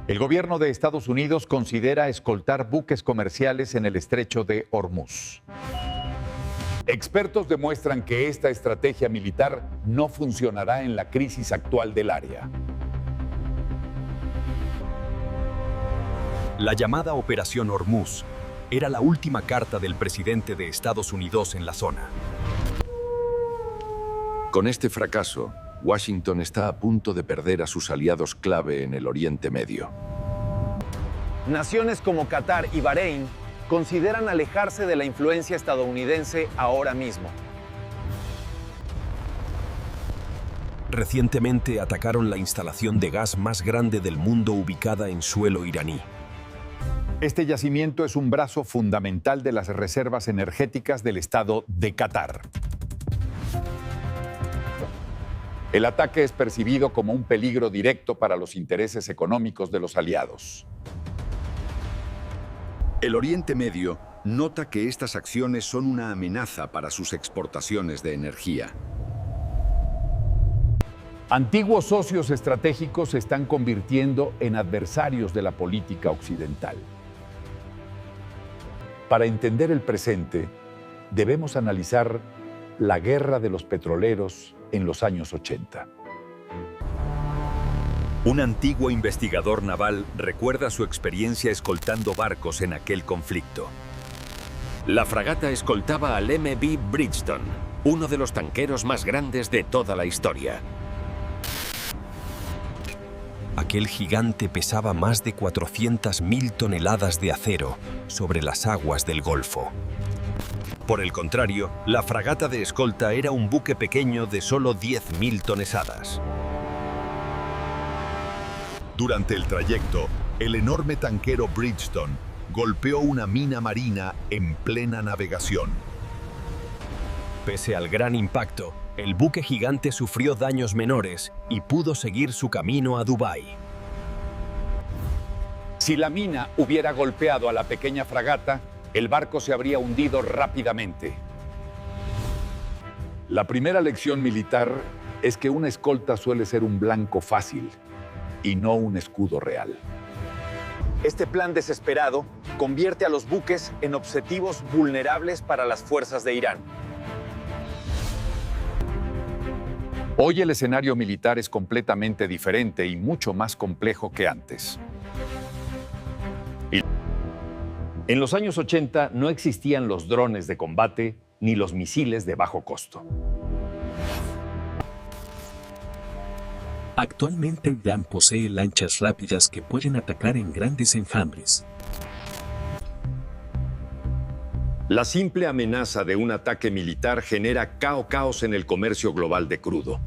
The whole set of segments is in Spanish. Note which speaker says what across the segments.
Speaker 1: El gobierno de Estados Unidos considera escoltar buques comerciales en el estrecho de Hormuz. Expertos demuestran que esta estrategia militar no funcionará en la crisis actual del área.
Speaker 2: La llamada Operación Hormuz era la última carta del presidente de Estados Unidos en la zona.
Speaker 3: Con este fracaso, Washington está a punto de perder a sus aliados clave en el Oriente Medio.
Speaker 4: Naciones como Qatar y Bahrein consideran alejarse de la influencia estadounidense ahora mismo.
Speaker 2: Recientemente atacaron la instalación de gas más grande del mundo ubicada en suelo iraní.
Speaker 1: Este yacimiento es un brazo fundamental de las reservas energéticas del estado de Qatar. El ataque es percibido como un peligro directo para los intereses económicos de los aliados.
Speaker 5: El Oriente Medio nota que estas acciones son una amenaza para sus exportaciones de energía.
Speaker 1: Antiguos socios estratégicos se están convirtiendo en adversarios de la política occidental. Para entender el presente, debemos analizar la guerra de los petroleros en los años 80.
Speaker 2: Un antiguo investigador naval recuerda su experiencia escoltando barcos en aquel conflicto.
Speaker 6: La fragata escoltaba al MV Bridgeton, uno de los tanqueros más grandes de toda la historia.
Speaker 2: Aquel gigante pesaba más de 400.000 toneladas de acero sobre las aguas del Golfo. Por el contrario, la fragata de escolta era un buque pequeño de solo 10.000 toneladas.
Speaker 7: Durante el trayecto, el enorme tanquero Bridgeton golpeó una mina marina en plena navegación.
Speaker 2: Pese al gran impacto, el buque gigante sufrió daños menores y pudo seguir su camino a Dubái.
Speaker 1: Si la mina hubiera golpeado a la pequeña fragata, el barco se habría hundido rápidamente. La primera lección militar es que una escolta suele ser un blanco fácil y no un escudo real.
Speaker 4: Este plan desesperado convierte a los buques en objetivos vulnerables para las fuerzas de Irán.
Speaker 1: Hoy el escenario militar es completamente diferente y mucho más complejo que antes. En los años 80 no existían los drones de combate ni los misiles de bajo costo.
Speaker 8: Actualmente Irán posee lanchas rápidas que pueden atacar en grandes enjambres.
Speaker 5: La simple amenaza de un ataque militar genera caos en el comercio global de crudo.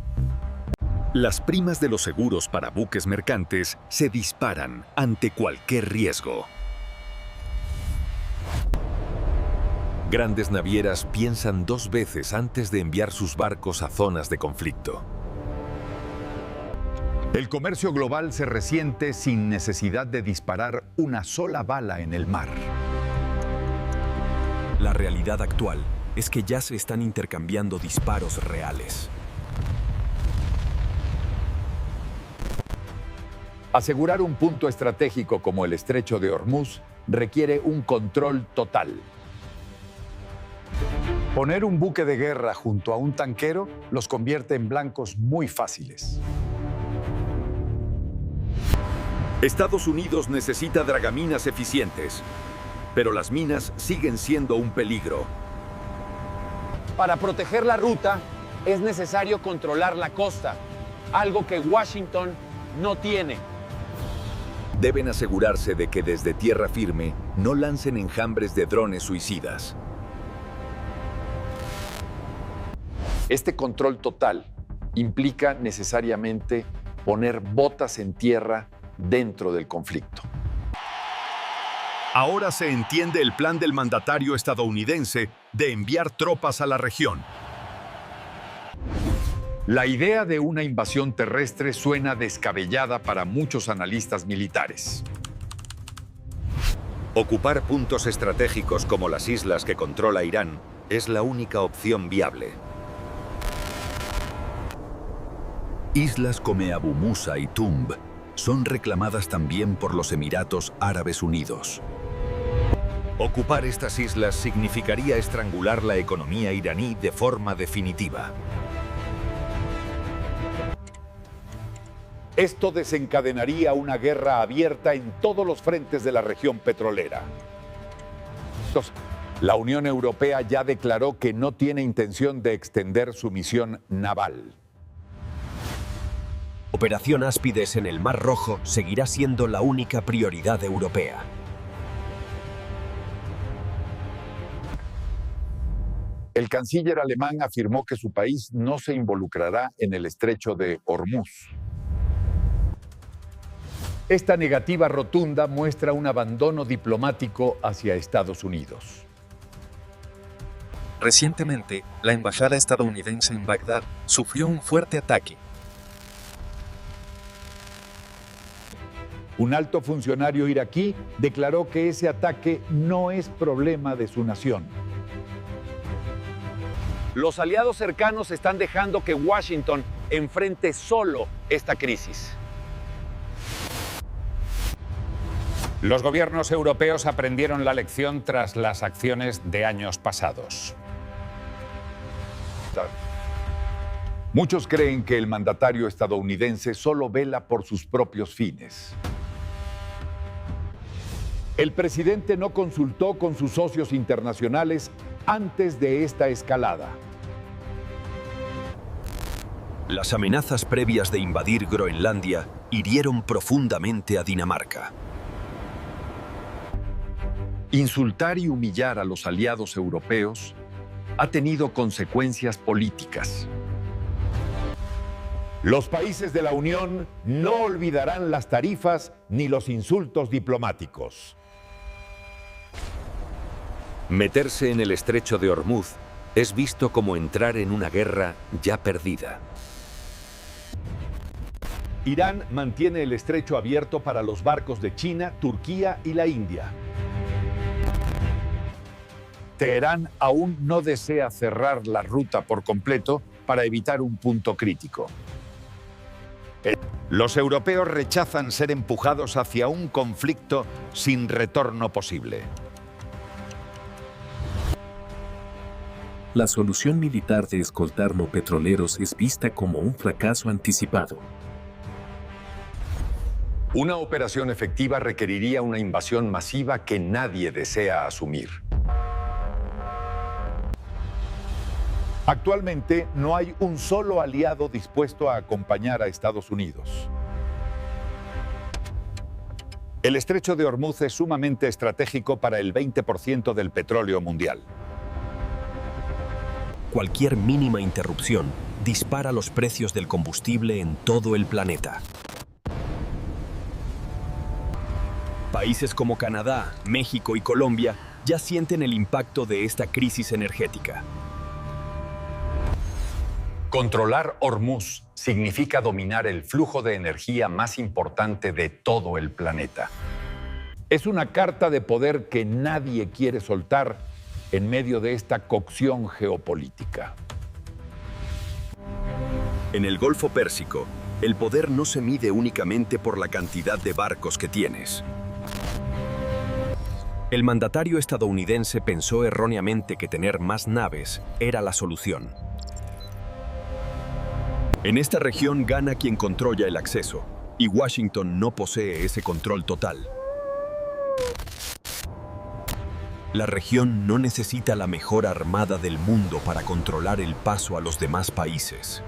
Speaker 7: Las primas de los seguros para buques mercantes se disparan ante cualquier riesgo.
Speaker 3: Grandes navieras piensan 2 veces antes de enviar sus barcos a zonas de conflicto.
Speaker 1: El comercio global se resiente sin necesidad de disparar una sola bala en el mar.
Speaker 2: La realidad actual es que ya se están intercambiando disparos reales.
Speaker 1: Asegurar un punto estratégico como el estrecho de Hormuz requiere un control total. Poner un buque de guerra junto a un tanquero los convierte en blancos muy fáciles.
Speaker 5: Estados Unidos necesita dragaminas eficientes, pero las minas siguen siendo un peligro.
Speaker 4: Para proteger la ruta, es necesario controlar la costa, algo que Washington no tiene.
Speaker 3: Deben asegurarse de que desde tierra firme no lancen enjambres de drones suicidas.
Speaker 1: Este control total implica necesariamente poner botas en tierra dentro del conflicto.
Speaker 7: Ahora se entiende el plan del mandatario estadounidense de enviar tropas a la región.
Speaker 1: La idea de una invasión terrestre suena descabellada para muchos analistas militares.
Speaker 3: Ocupar puntos estratégicos como las islas que controla Irán es la única opción viable.
Speaker 7: Islas como Abu Musa y Tumb son reclamadas también por los Emiratos Árabes Unidos.
Speaker 3: Ocupar estas islas significaría estrangular la economía iraní de forma definitiva.
Speaker 1: Esto desencadenaría una guerra abierta en todos los frentes de la región petrolera. La Unión Europea ya declaró que no tiene intención de extender su misión naval.
Speaker 2: Operación Áspides en el Mar Rojo seguirá siendo la única prioridad europea.
Speaker 1: El canciller alemán afirmó que su país no se involucrará en el estrecho de Hormuz. Esta negativa rotunda muestra un abandono diplomático hacia Estados Unidos.
Speaker 8: Recientemente, la embajada estadounidense en Bagdad sufrió un fuerte ataque.
Speaker 1: Un alto funcionario iraquí declaró que ese ataque no es problema de su nación.
Speaker 4: Los aliados cercanos están dejando que Washington enfrente solo esta crisis.
Speaker 9: Los gobiernos europeos aprendieron la lección tras las acciones de años pasados.
Speaker 1: Muchos creen que el mandatario estadounidense solo vela por sus propios fines. El presidente no consultó con sus socios internacionales antes de esta escalada.
Speaker 2: Las amenazas previas de invadir Groenlandia hirieron profundamente a Dinamarca.
Speaker 1: Insultar y humillar a los aliados europeos ha tenido consecuencias políticas. Los países de la Unión no olvidarán las tarifas ni los insultos diplomáticos.
Speaker 3: Meterse en el estrecho de Hormuz es visto como entrar en una guerra ya perdida.
Speaker 1: Irán mantiene el estrecho abierto para los barcos de China, Turquía y la India. Teherán aún no desea cerrar la ruta por completo para evitar un punto crítico. Los europeos rechazan ser empujados hacia un conflicto sin retorno posible.
Speaker 8: La solución militar de escoltar no petroleros es vista como un fracaso anticipado.
Speaker 1: Una operación efectiva requeriría una invasión masiva que nadie desea asumir. Actualmente no hay un solo aliado dispuesto a acompañar a Estados Unidos. El estrecho de Hormuz es sumamente estratégico para el 20% del petróleo mundial.
Speaker 2: Cualquier mínima interrupción dispara los precios del combustible en todo el planeta. Países como Canadá, México y Colombia ya sienten el impacto de esta crisis energética.
Speaker 1: Controlar Hormuz significa dominar el flujo de energía más importante de todo el planeta. Es una carta de poder que nadie quiere soltar en medio de esta cocción geopolítica.
Speaker 2: En el Golfo Pérsico, el poder no se mide únicamente por la cantidad de barcos que tienes. El mandatario estadounidense pensó erróneamente que tener más naves era la solución. En esta región gana quien controla el acceso, y Washington no posee ese control total. La región no necesita la mejor armada del mundo para controlar el paso a los demás países.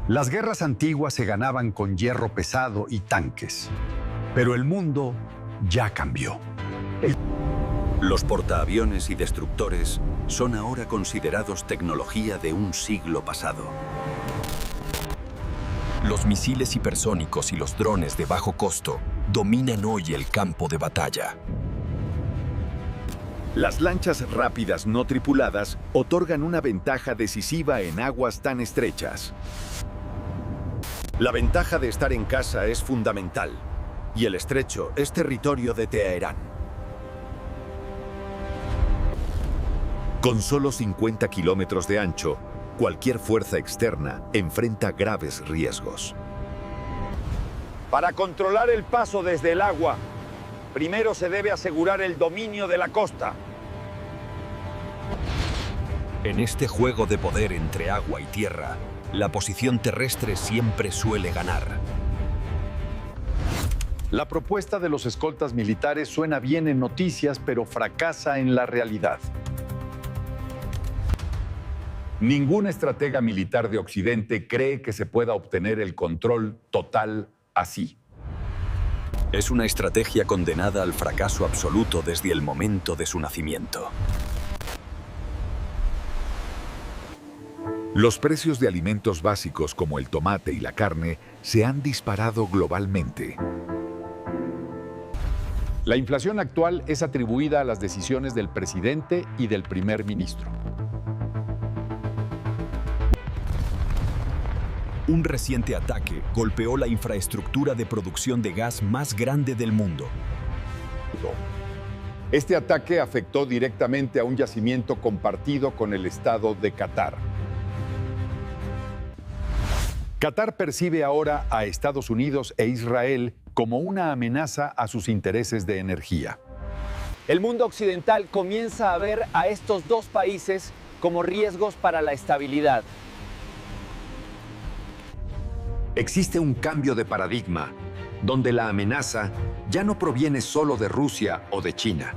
Speaker 10: Las guerras antiguas se ganaban con hierro pesado y tanques, pero el mundo ya cambió.
Speaker 3: Los portaaviones y destructores son ahora considerados tecnología de un siglo pasado.
Speaker 2: Los misiles hipersónicos y los drones de bajo costo dominan hoy el campo de batalla.
Speaker 5: Las lanchas rápidas no tripuladas otorgan una ventaja decisiva en aguas tan estrechas. La ventaja de estar en casa es fundamental, y el estrecho es territorio de Teherán. Con solo 50 kilómetros de ancho, cualquier fuerza externa enfrenta graves riesgos.
Speaker 4: Para controlar el paso desde el agua, primero se debe asegurar el dominio de la costa.
Speaker 2: En este juego de poder entre agua y tierra, la posición terrestre siempre suele ganar.
Speaker 10: La propuesta de los escoltas militares suena bien en noticias, pero fracasa en la realidad.
Speaker 1: Ningún estratega militar de Occidente cree que se pueda obtener el control total así.
Speaker 2: Es una estrategia condenada al fracaso absoluto desde el momento de su nacimiento.
Speaker 7: Los precios de alimentos básicos como el tomate y la carne se han disparado globalmente.
Speaker 1: La inflación actual es atribuida a las decisiones del presidente y del primer ministro.
Speaker 2: Un reciente ataque golpeó la infraestructura de producción de gas más grande del mundo.
Speaker 1: Este ataque afectó directamente a un yacimiento compartido con el Estado de Qatar. Qatar percibe ahora a Estados Unidos e Israel como una amenaza a sus intereses de energía.
Speaker 4: El mundo occidental comienza a ver a estos dos países como riesgos para la estabilidad.
Speaker 10: Existe un cambio de paradigma, donde la amenaza ya no proviene solo de Rusia o de China.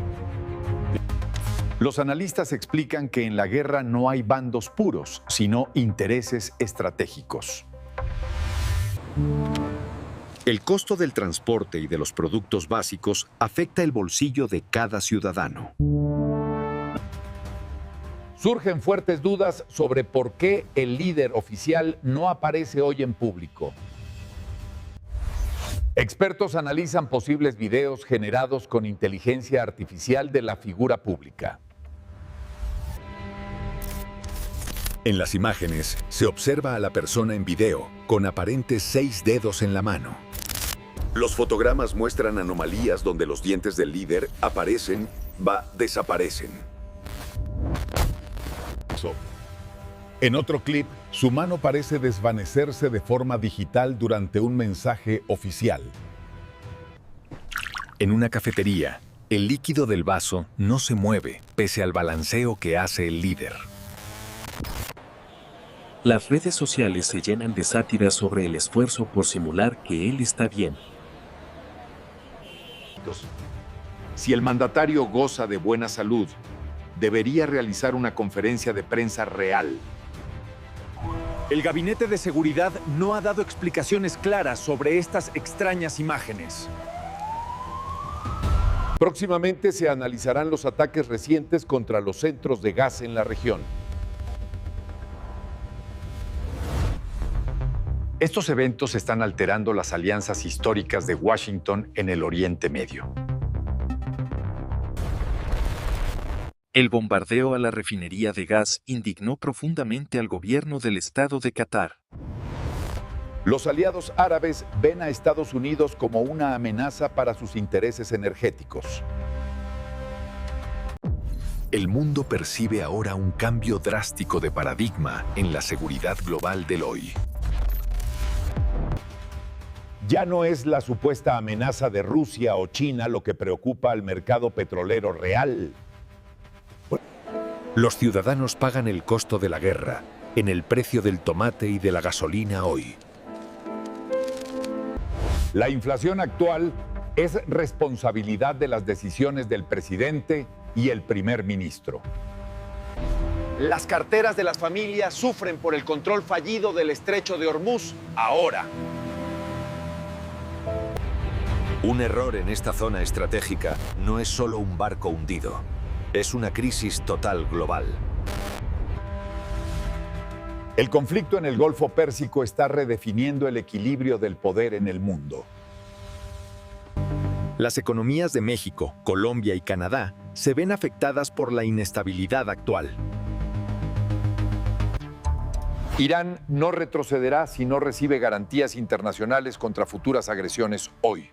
Speaker 1: Los analistas explican que en la guerra no hay bandos puros, sino intereses estratégicos.
Speaker 5: El costo del transporte y de los productos básicos afecta el bolsillo de cada ciudadano.
Speaker 1: Surgen fuertes dudas sobre por qué el líder oficial no aparece hoy en público. Expertos analizan posibles videos generados con inteligencia artificial de la figura pública.
Speaker 7: En las imágenes se observa a la persona en video con aparentes 6 dedos en la mano. Los fotogramas muestran anomalías donde los dientes del líder aparecen, desaparecen. En otro clip, su mano parece desvanecerse de forma digital durante un mensaje oficial.
Speaker 5: En una cafetería, el líquido del vaso no se mueve pese al balanceo que hace el líder.
Speaker 8: Las redes sociales se llenan de sátiras sobre el esfuerzo por simular que él está bien.
Speaker 1: Si el mandatario goza de buena salud, debería realizar una conferencia de prensa real.
Speaker 4: El Gabinete de Seguridad no ha dado explicaciones claras sobre estas extrañas imágenes.
Speaker 1: Próximamente se analizarán los ataques recientes contra los centros de gas en la región.
Speaker 10: Estos eventos están alterando las alianzas históricas de Washington en el Oriente Medio.
Speaker 8: El bombardeo a la refinería de gas indignó profundamente al gobierno del Estado de Qatar.
Speaker 1: Los aliados árabes ven a Estados Unidos como una amenaza para sus intereses energéticos.
Speaker 7: El mundo percibe ahora un cambio drástico de paradigma en la seguridad global del hoy.
Speaker 1: Ya no es la supuesta amenaza de Rusia o China lo que preocupa al mercado petrolero real.
Speaker 5: Los ciudadanos pagan el costo de la guerra en el precio del tomate y de la gasolina hoy.
Speaker 1: La inflación actual es responsabilidad de las decisiones del presidente y el primer ministro.
Speaker 4: Las carteras de las familias sufren por el control fallido del estrecho de Hormuz ahora.
Speaker 3: Un error en esta zona estratégica no es solo un barco hundido. Es una crisis total global.
Speaker 1: El conflicto en el Golfo Pérsico está redefiniendo el equilibrio del poder en el mundo.
Speaker 5: Las economías de México, Colombia y Canadá se ven afectadas por la inestabilidad actual.
Speaker 1: Irán no retrocederá si no recibe garantías internacionales contra futuras agresiones hoy.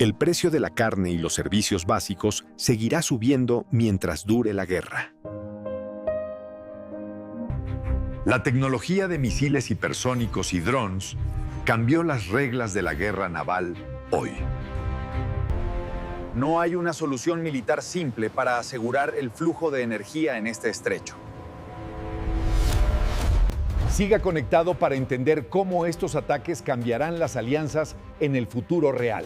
Speaker 5: El precio de la carne y los servicios básicos seguirá subiendo mientras dure la guerra.
Speaker 10: La tecnología de misiles hipersónicos y drones cambió las reglas de la guerra naval hoy.
Speaker 11: No hay una solución militar simple para asegurar el flujo de energía en este estrecho.
Speaker 1: Siga conectado para entender cómo estos ataques cambiarán las alianzas en el futuro real.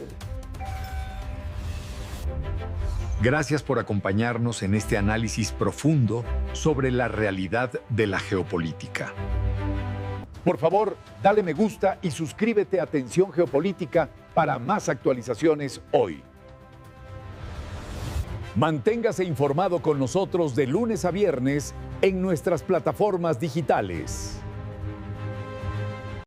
Speaker 10: Gracias por acompañarnos en este análisis profundo sobre la realidad de la geopolítica.
Speaker 1: Por favor, dale me gusta y suscríbete a Tensión Geopolítica para más actualizaciones hoy. Manténgase informado con nosotros de lunes a viernes en nuestras plataformas digitales.